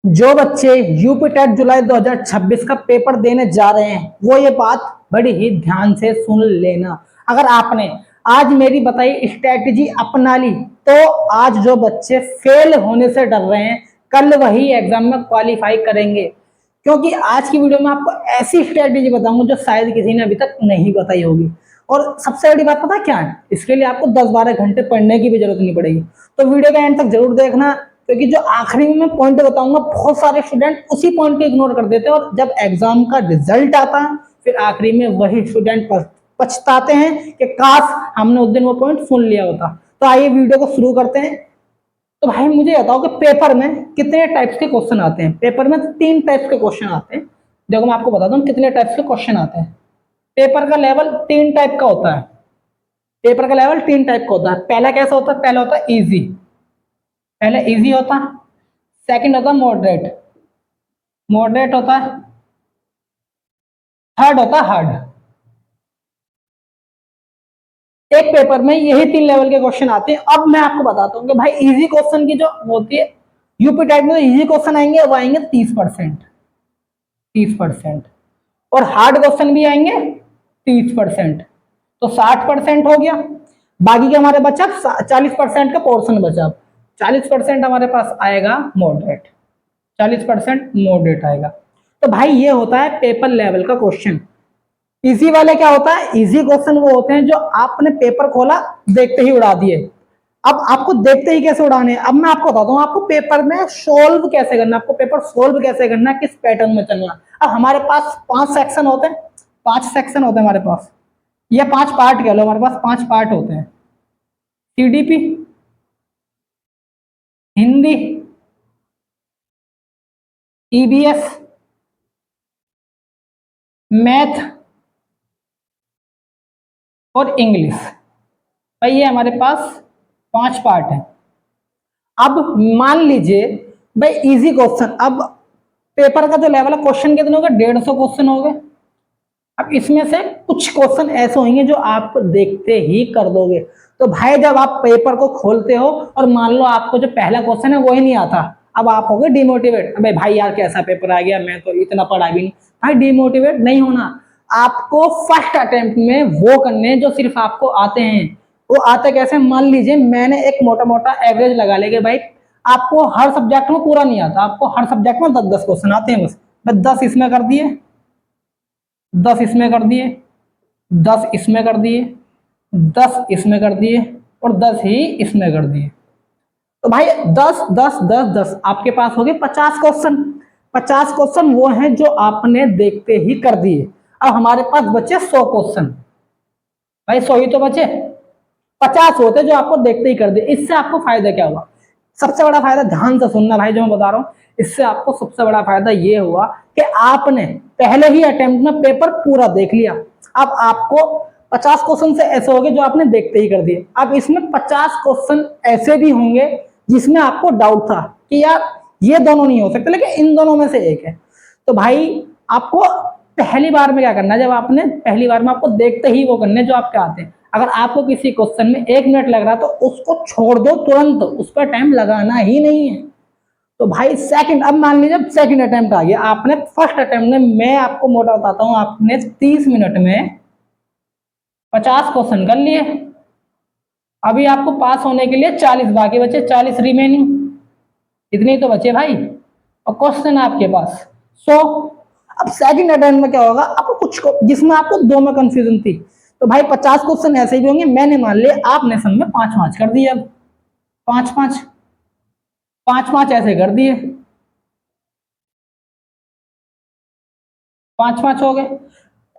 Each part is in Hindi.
जो बच्चे यूपी टेट जुलाई 2026 का पेपर देने जा रहे हैं वो ये बात बड़ी ही ध्यान से सुन लेना। अगर आपने आज मेरी बताई स्ट्रेटजी अपना ली तो आज जो बच्चे फेल होने से डर रहे हैं कल वही एग्जाम में क्वालिफाई करेंगे, क्योंकि आज की वीडियो में आपको ऐसी स्ट्रेटजी बताऊंगा जो शायद किसी ने अभी तक नहीं बताई होगी। और सबसे बड़ी बात पता क्या है, इसके लिए आपको 10-12 घंटे पढ़ने की भी जरूरत नहीं पड़ेगी। तो वीडियो का एंड तक जरूर देखना, क्योंकि जो आखिरी में मैं पॉइंट बताऊंगा बहुत सारे स्टूडेंट उसी पॉइंट को इग्नोर कर देते हैं और जब एग्जाम का रिजल्ट आता है फिर आखिरी में वही स्टूडेंट पछताते हैं कि काश हमने उस दिन वो पॉइंट सुन लिया होता। तो आइए वीडियो को शुरू करते हैं। तो भाई मुझे बताओ कि पेपर में कितने टाइप्स के क्वेश्चन आते हैं। पेपर में 3 टाइप्स के क्वेश्चन आते हैं। देखो मैं आपको बताता हूँ कितने टाइप्स के क्वेश्चन आते हैं। पेपर का लेवल 3 टाइप का होता है। पेपर का लेवल 3 टाइप का होता है। पहला कैसा होता है? पहला होता है इजी। पहले इजी होता है। सेकंड होता है मॉडरेट। मॉडरेट होता है। थर्ड होता है हार्ड। एक पेपर में यही 3 लेवल के क्वेश्चन आते हैं। अब मैं आपको बताता हूँ कि भाई इजी क्वेश्चन की जो होती है यूपी टाइप में, इजी क्वेश्चन आएंगे वो आएंगे 30%। 30% और हार्ड क्वेश्चन भी आएंगे 30%। तो 60% हो गया। बाकी के हमारे बचा 40% का पोर्शन बचा। 40% हमारे पास आएगा मॉडरेट। 40% मॉडरेट आएगा। तो भाई ये होता है पेपर लेवल का क्वेश्चन। इजी वाले क्या होता है? इजी क्वेश्चन वो होते हैं जो आपने पेपर खोला देखते ही उड़ा दिए। अब आपको देखते ही कैसे उड़ाने, अब मैं आपको बताता हूँ आपको पेपर में सोल्व कैसे करना, आपको पेपर सोल्व कैसे करना, किस पैटर्न में चलना। अब हमारे पास 5 सेक्शन होते हैं। 5 सेक्शन होते हैं हमारे पास, या 5 पार्ट कह लो, हमारे पास 5 पार्ट होते हैं। सीडीपी, हिंदी, ईबीएस, मैथ और इंग्लिश। भाई ये हमारे पास 5 पार्ट है। अब मान लीजिए भाई इजी क्वेश्चन, अब पेपर का जो लेवल है क्वेश्चन कितने हो गए? 150 क्वेश्चन हो गए। अब इसमें से कुछ क्वेश्चन ऐसे होंगे जो आप देखते ही कर दोगे। तो भाई जब आप पेपर को खोलते हो और मान लो आपको जो पहला क्वेश्चन है वो ही नहीं आता, अब आप हो गए डिमोटिवेट। अबे भाई यार कैसा पेपर आ गया, मैं तो इतना पढ़ा भी नहीं। भाई डिमोटिवेट नहीं होना, आपको फर्स्ट अटेम्प्ट में वो करने जो सिर्फ आपको आते हैं। वो आते कैसे? मान लीजिए मैंने एक मोटा मोटा एवरेज लगा लेंगे भाई, आपको हर सब्जेक्ट में पूरा नहीं आता, आपको हर सब्जेक्ट में 10-10 क्वेश्चन आते हैं बस। 10 इसमें कर दिए, 10 इसमें कर दिए, 10 इसमें कर दिए, 10 इसमें कर दिए और 10 ही इसमें कर दिए। तो भाई 10 10 10 10 आपके पास हो गए 50 क्वेश्चन। 50 क्वेश्चन वो हैं जो आपने देखते ही कर दिए। अब हमारे पास बचे 100 क्वेश्चन। भाई 100 ही तो बचे, 50 होते जो आपको देखते ही कर दिए। इससे आपको फायदा क्या हुआ? सबसे बड़ा फायदा, ध्यान से सुनना भाई जो मैं बता रहा हूं, इससे आपको सबसे बड़ा फायदा ये हुआ कि आपने पहले ही अटेम्प्ट में पेपर पूरा देख लिया। अब आपको 50 क्वेश्चन से ऐसे होंगे जो आपने देखते ही कर दिए। अब इसमें 50 क्वेश्चन ऐसे भी होंगे जिसमें आपको डाउट था कि यार ये दोनों नहीं हो सकते, लेकिन इन दोनों में से एक है। तो भाई आपको पहली बार में क्या करना है, जब आपने पहली बार में आपको देखते ही वो करने जो आपके आते हैं। अगर आपको किसी क्वेश्चन में 1 मिनट लग रहा है तो उसको छोड़ दो तुरंत, उस पर टाइम लगाना ही नहीं है। तो भाई सेकंड, अब मान लीजिए सेकंड अटेम्प्ट आ गया, आपने फर्स्ट अटेम्प्ट में, मैं आपको मोटा बताता हूं, आपने 30 मिनट में 50 क्वेश्चन कर लिए। अभी आपको पास होने के लिए 40 बाकी बचे, 40 रिमेनिंग, इतने तो बचे भाई। और क्वेश्चन आपके पास 100। अब सेकंड अटेम्प्ट में क्या होगा, आपको कुछ जिसमें आपको 2 में कंफ्यूजन थी, तो भाई 50 क्वेश्चन ऐसे भी होंगे। मैंने मान लिया आपने सब में 5-5 कर दिए। अब 5-5 5-5 ऐसे कर दिए, 5-5 हो गए।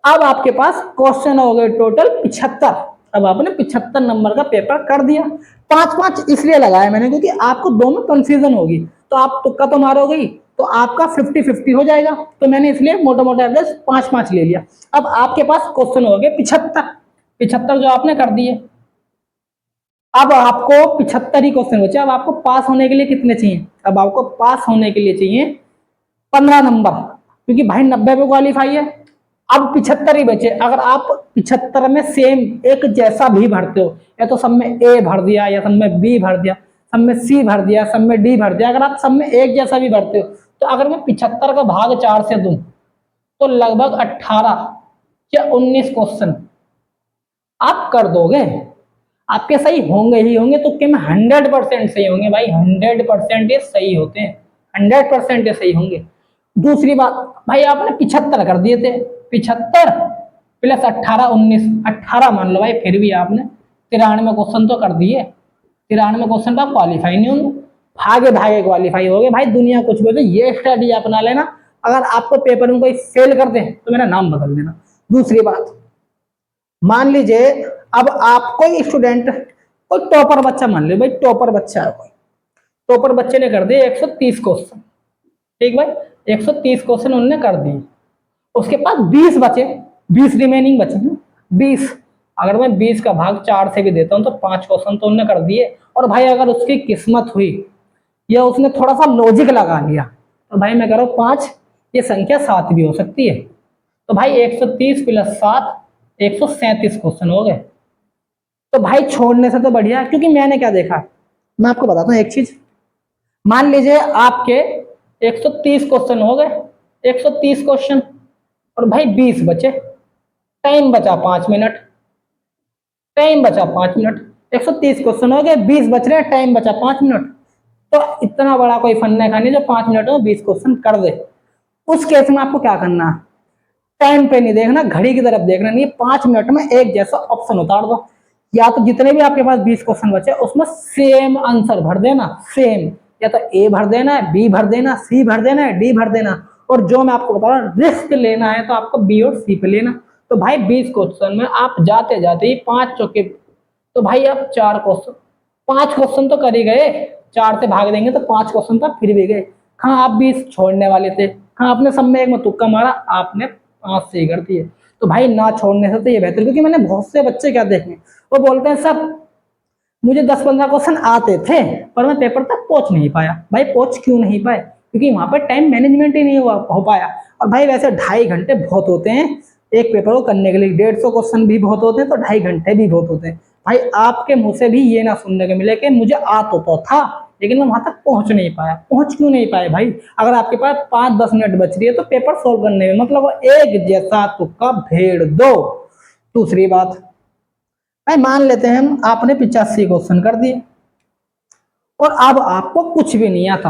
अब आपके पास क्वेश्चन हो गए टोटल 75। अब आपने 75 नंबर का पेपर कर दिया। 5-5 इसलिए लगाया मैंने क्योंकि आपको 2 में कंफ्यूजन होगी, तो आप तुक्का तो मारोगे ही, तो आपका 50-50 हो जाएगा। तो मैंने इसलिए मोटा मोटा एवरेज 5-5 ले लिया। अब आपके पास क्वेश्चन हो गए 75 जो आपने कर दिए। अब आपको 75 ही क्वेश्चन बचे। अब आपको पास होने के लिए कितने चाहिए? अब आपको पास होने के लिए चाहिए 15 नंबर, क्योंकि भाई 90 पे क्वालिफाई है। अब 75 ही बचे। अगर आप 75 में सेम एक जैसा भी भरते हो, या तो सब में ए भर दिया, या सब में बी भर दिया, सब में सी भर दिया, सब में डी भर दिया, अगर आप सब में एक जैसा भी भरते हो तो अगर मैं 75 का भाग 4 से दूं तो लगभग 18 या 19 क्वेश्चन आप कर दोगे। आपके सही होंगे ही होंगे, तुक्के में 100% सही होंगे भाई, 100% ये सही होते हैं, 100% ये सही होंगे। दूसरी बात भाई, आपने 75 कर दिए थे, 75 प्लस 18 19, 18 मान लो भाई, फिर भी आपने 93 क्वेश्चन तो कर दिए। 93 क्वेश्चन तो आप क्वालिफाई नहीं होंगे, भागे भागे क्वालिफाई हो गए भाई। दुनिया कुछ बोले, ये स्ट्रेटजी अपना लेना। अगर आपको पेपर में कोई फेल कर दे तो मेरा नाम बदल देना। दूसरी बात, मान लीजिए अब आप कोई स्टूडेंट, कोई टॉपर बच्चा मान लो भाई, टॉपर बच्चा है कोई, टॉपर बच्चे ने कर दिए 130 क्वेश्चन, ठीक भाई, 130 क्वेश्चन उन्होंने कर दिए। उसके पास 20 बचे, 20 रिमेनिंग बचे हैं, 20। अगर मैं 20 का भाग 4 से भी देता हूं तो 5 क्वेश्चन तो उन्होंने कर दिए। और भाई अगर उसकी किस्मत हुई या उसने थोड़ा सा लॉजिक लगा लिया तो भाई मैं कह रहा हूं 5, ये संख्या 7 भी हो सकती है। तो भाई 130 प्लस 7, 137 क्वेश्चन हो गए। तो भाई छोड़ने से तो बढ़िया, क्योंकि मैंने क्या देखा, मैं आपको बताता हूँ एक चीज। मान लीजिए आपके 130 क्वेश्चन हो गए, 130 क्वेश्चन, और भाई 20 बचे, टाइम बचा 5 मिनट, टाइम बचा 5 मिनट। 130 क्वेश्चन हो गए, 20 बच रहे हैं, टाइम बचा 5 मिनट। तो इतना बड़ा कोई फन है नहीं जो 5 मिनट में 20 क्वेश्चन कर दे। उस केस में आपको क्या करना है, टाइम पे नहीं देखना, घड़ी की तरफ देखना नहीं, 5 मिनट में एक जैसा ऑप्शन उतार दो। या तो जितने भी आपके पास 20 क्वेश्चन बचे उसमें सेम आंसर भर देना, सेम, या तो ए भर देना है, बी भर देना, सी भर देना है, डी भर देना। और जो मैं आपको बता रहा हूँ, रिस्क लेना है तो आपको बी और सी पे लेना। तो भाई 20 क्वेश्चन में आप जाते जाते ही 5 चौके, तो भाई आप 4 क्वेश्चन, 5 क्वेश्चन तो कर ही गए। 4 से भाग देंगे तो 5 क्वेश्चन तो फिर भी गए। हाँ आप 20 छोड़ने वाले थे, हाँ आपने सब में एक में तुक्का मारा, आपने 5 सही कर दिए। तो भाई ना छोड़ने से तो ये बेहतर, क्योंकि मैंने बहुत से बच्चे क्या देखे, वो बोलते हैं सर मुझे 10-15 क्वेश्चन आते थे पर मैं पेपर तक पहुंच नहीं पाया। भाई पहुंच क्यों नहीं पाए, क्योंकि वहां पर टाइम मैनेजमेंट ही नहीं हो पाया। और भाई वैसे 2.5 घंटे बहुत होते हैं एक पेपर को करने के लिए, 150 क्वेश्चन भी बहुत होते हैं, तो 2.5 घंटे भी बहुत होते हैं। भाई आपके मुंह से भी ये ना सुनने को मिले कि मुझे आ तो था लेकिन मैं वहां तक पहुंच नहीं पाया। पहुंच क्यों नहीं पाए भाई, अगर आपके पास 5-10 मिनट बच रही है तो पेपर सोल्व करने में मतलब एक जैसा तुक्का भेड़ दो। दूसरी बात, भाई मान लेते हैं हम, आपने 85 क्वेश्चन कर दिए और अब आपको कुछ भी नहीं आता,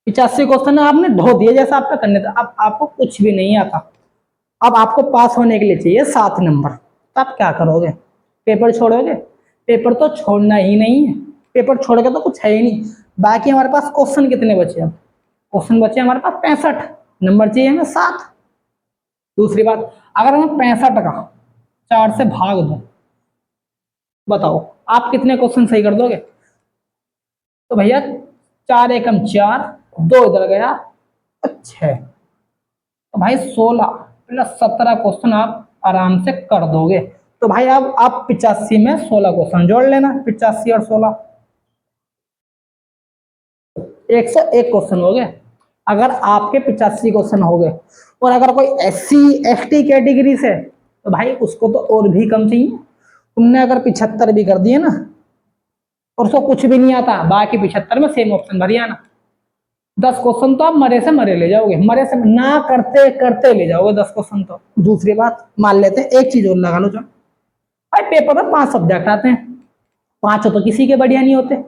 85 क्वेश्चन आपने ढो दिए जैसा आपका करने था, अब आपको कुछ भी नहीं आता। अब आपको पास होने के लिए चाहिए 7 नंबर, तो आप क्या करोगे, पेपर छोड़ोगे? पेपर तो छोड़ना ही नहीं है, पेपर छोड़ के तो कुछ है ही नहीं। बाकी हमारे पास क्वेश्चन कितने बचे, अब क्वेश्चन बचे हमारे पास 65, नंबर चाहिए हमें 7। दूसरी बात, अगर हमें 65 का 4 से भाग दो, बताओ आप कितने क्वेश्चन सही कर दोगे? तो भैया 4 एकम 4, 2 इधर गया तो 6, तो भाई 16 प्लस 17 क्वेश्चन आप आराम से कर दोगे। तो भाई अब आप 85 में 16 क्वेश्चन जोड़ लेना, 85 और 16, 101 क्वेश्चन हो गए। अगर आपके 85 क्वेश्चन हो गए और अगर कोई SC ST कैटेगरी से, तो भाई उसको तो और भी कम चाहिए। तुमने अगर 75 भी कर दिए ना और उसको कुछ भी नहीं आता, बाकी 75 में सेम ऑप्शन भर आना, 10 क्वेश्चन तो आप मरे से मरे ले जाओगे, मरे से ना करते करते ले जाओगे 10 क्वेश्चन तो। दूसरी बात, मान लेते हैं एक चीज और लगा लो, जो भाई पेपर में 5 सब्जेक्ट आते हैं, 5 तो किसी के बढ़िया नहीं होते।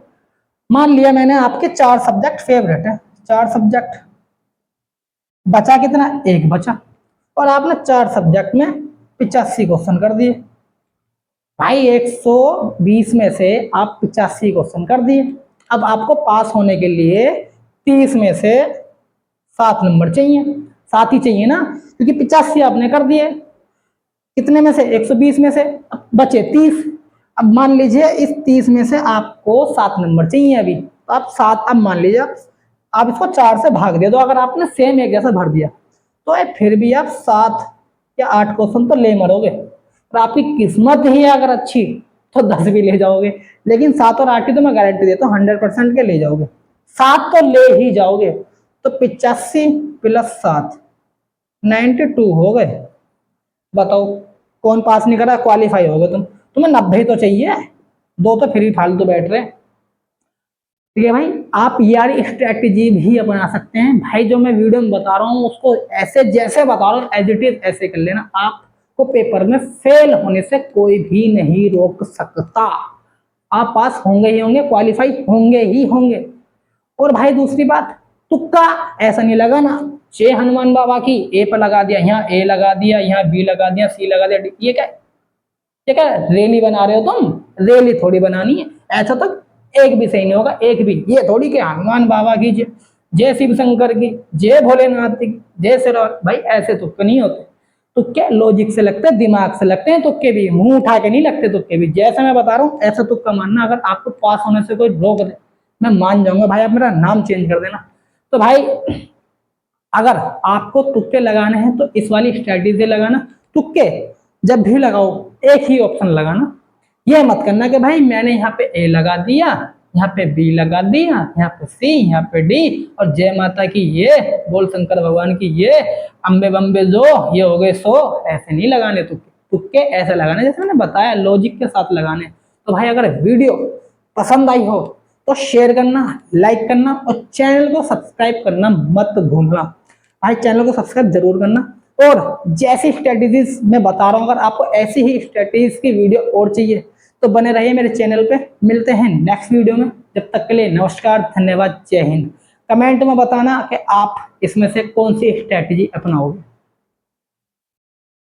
मान लिया मैंने आपके 4 सब्जेक्ट फेवरेट है, 4 सब्जेक्ट, बचा कितना, एक बचा, और आपने 4 सब्जेक्ट में 85 क्वेश्चन कर दिए। भाई 120 में से आप 85 क्वेश्चन कर दिए। अब आपको पास होने के लिए 30 में से 7 नंबर चाहिए, 7 ही चाहिए ना, क्योंकि 85 आपने कर दिए, कितने में से, 120 में से, अब बचे 30। अब मान लीजिए इस 30 में से आपको 7 नंबर चाहिए अभी, तो आप 7, अब मान लीजिए आप इसको 4 से भाग दे दो, अगर आपने सेम एक जैसा भर दिया तो फिर भी आप 7 या 8 क्वेश्चन तो ले मरोगे। और आपकी किस्मत ही अगर अच्छी तो 10 भी ले जाओगे, लेकिन 7 और 8 की तो मैं गारंटी देता हूँ 100% के ले जाओगे, 7 तो ले ही जाओगे। तो 85 प्लस 7, 92 हो गए। बताओ कौन पास नहीं करा, क्वालिफाई हो गए तुम। तुम्हें 90 तो चाहिए, 2 तो फिर फालतू बैठ रहे। ठीक है भाई, आप यार स्ट्रेटजी भी अपना सकते हैं भाई। जो मैं वीडियो में बता रहा हूँ उसको ऐसे जैसे बता रहा हूँ एज इट इज ऐसे कर लेना। आपको पेपर में फेल होने से कोई भी नहीं रोक सकता। आप पास होंगे ही होंगे, क्वालिफाई होंगे ही होंगे। और भाई दूसरी बात, तुक्का ऐसा नहीं लगाना। जय हनुमान बाबा की ए पर लगा दिया, यहाँ ए लगा दिया, यहाँ बी लगा दिया, सी लगा दिया, ये क्या रैली बना रहे हो तुम? रैली थोड़ी बनानी है। ऐसा तो एक भी सही नहीं होगा, एक भी। ये थोड़ी कि हनुमान बाबा की जय, जय शिव शंकर की, जय भोलेनाथ की, जय श्री राम। भाई ऐसे तुक्के नहीं होते। तुक्के लॉजिक से लगते हैं, दिमाग से लगते हैं तुक्के भी, मुंह उठा के नहीं लगते तुक्के भी। जैसे मैं बता रहा हूँ ऐसा तुक्का मानना। अगर आपको पास होने से कोई रोक दे, मैं मान जाऊंगा भाई आप मेरा नाम चेंज कर देना। तो भाई अगर आपको तुक्के लगाने हैं तो इस वाली स्ट्रेटेजी लगाना। तुक्के जब भी लगाओ एक ही ऑप्शन लगाना। ये मत करना कि भाई मैंने यहाँ पे ए लगा दिया, यहाँ पे बी लगा दिया, यहाँ पे सी, यहाँ पे डी, और जय माता की ये, बोल शंकर भगवान की ये, अम्बे बम्बे जो, ये हो गए सो। ऐसे नहीं लगाने तुक्के। तुक्के ऐसे लगाने जैसे मैंने बताया, लॉजिक के साथ लगाने। तो भाई अगर वीडियो पसंद आई हो तो शेयर करना, लाइक करना और चैनल को सब्सक्राइब करना मत भूलना। भाई चैनल को सब्सक्राइब जरूर करना। और जैसी स्ट्रेटेजीज मैं बता रहा हूँ, अगर आपको ऐसी ही स्ट्रेटेजीज की वीडियो और चाहिए तो बने रहिए मेरे चैनल पे। मिलते हैं नेक्स्ट वीडियो में, जब तक के लिए नमस्कार, धन्यवाद, जय हिंद। कमेंट में बताना कि आप इसमें से कौन सी स्ट्रेटेजी अपनाओगे।